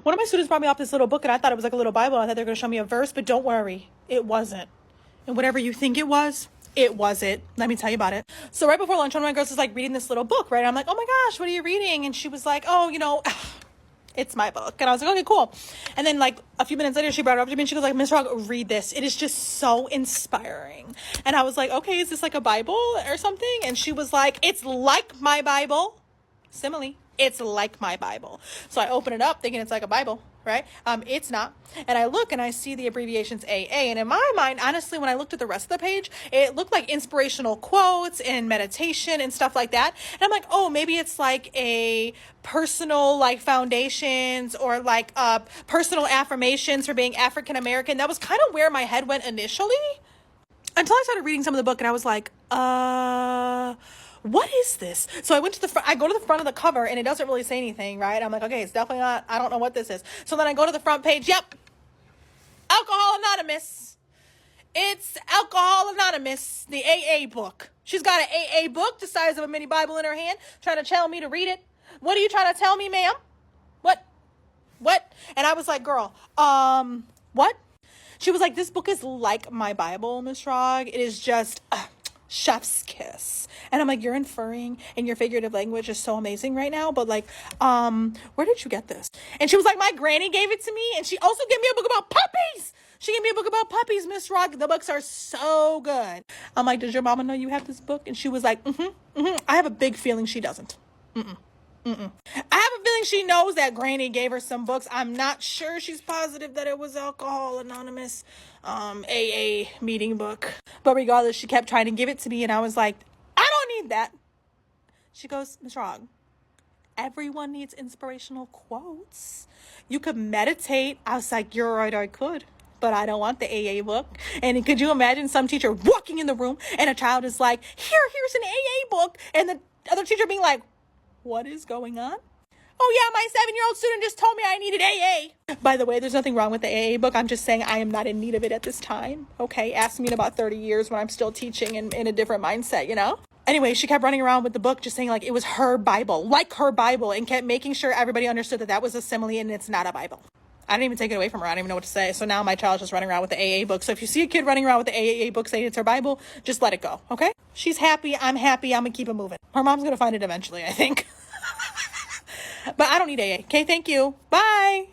One of my students brought me off this little book, and I thought it was like a little Bible. I thought they were going to show me a verse, but don't worry, it wasn't. And whatever you think it wasn't. Let me tell you about it. So right before lunch, one of my girls was like reading this little book, right? And I'm like, oh my gosh, what are you reading? And she was like, oh, it's my book. And I was like, okay, cool. And then like a few minutes later, she brought it up to me and she goes like, Miss Rock, read this. It is just so inspiring. And I was like, okay, is this like a Bible or something? And she was like, it's like my Bible. Simile. It's like my Bible. So I open it up thinking it's like a Bible, right? It's not. And I look and I see the abbreviations AA. And in my mind, honestly, when I looked at the rest of the page, it looked like inspirational quotes and meditation and stuff like that. And I'm like, oh, maybe it's like a personal like foundations or like personal affirmations for being African American. That was kind of where my head went initially until I started reading some of the book and I was like, what is this? So I went to the front, I go to the front of the cover and it doesn't really say anything, right? I'm like, okay, it's definitely not, I don't know what this is. So then I go to the front page. Yep. Alcohol Anonymous. It's Alcohol Anonymous, the AA book. She's got an AA book the size of a mini Bible in her hand, trying to tell me to read it. What are you trying to tell me, ma'am? What? And I was like, girl, what? She was like, this book is like my Bible, Miss Rogg. It is just chef's kiss. And I'm like, you're inferring and your figurative language is so amazing right now. But like, where did you get this? And she was like, my granny gave it to me. And she also gave me a book about puppies. She gave me a book about puppies, Miss Rogg. The books are so good. I'm like, does your mama know you have this book? And she was like, I have a big feeling she doesn't. I have a feeling she knows that Granny gave her some books. I'm not sure she's positive that it was Alcohol Anonymous AA meeting book. But regardless, she kept trying to give it to me and I was like, I don't need that. She goes, Miss Rogg, everyone needs inspirational quotes. You could meditate. I was like, you're right, I could. But I don't want the AA book. And could you imagine some teacher walking in the room and a child is like, here's an AA book. And the other teacher being like, what is going on? Oh yeah, my 7-year-old student just told me I needed AA. By the way, there's nothing wrong with the AA book. I'm just saying I am not in need of it at this time. Okay, ask me in about 30 years when I'm still teaching and in a different mindset, Anyway, she kept running around with the book just saying like it was her Bible, like her Bible, and kept making sure everybody understood that was a simile and it's not a Bible. I didn't even take it away from her. I don't even know what to say. So now my child's just running around with the AA book. So if you see a kid running around with the AA book saying it's her Bible, just let it go, okay? She's happy. I'm happy. I'm going to keep it moving. Her mom's going to find it eventually, I think. But I don't need AA. Okay, thank you. Bye.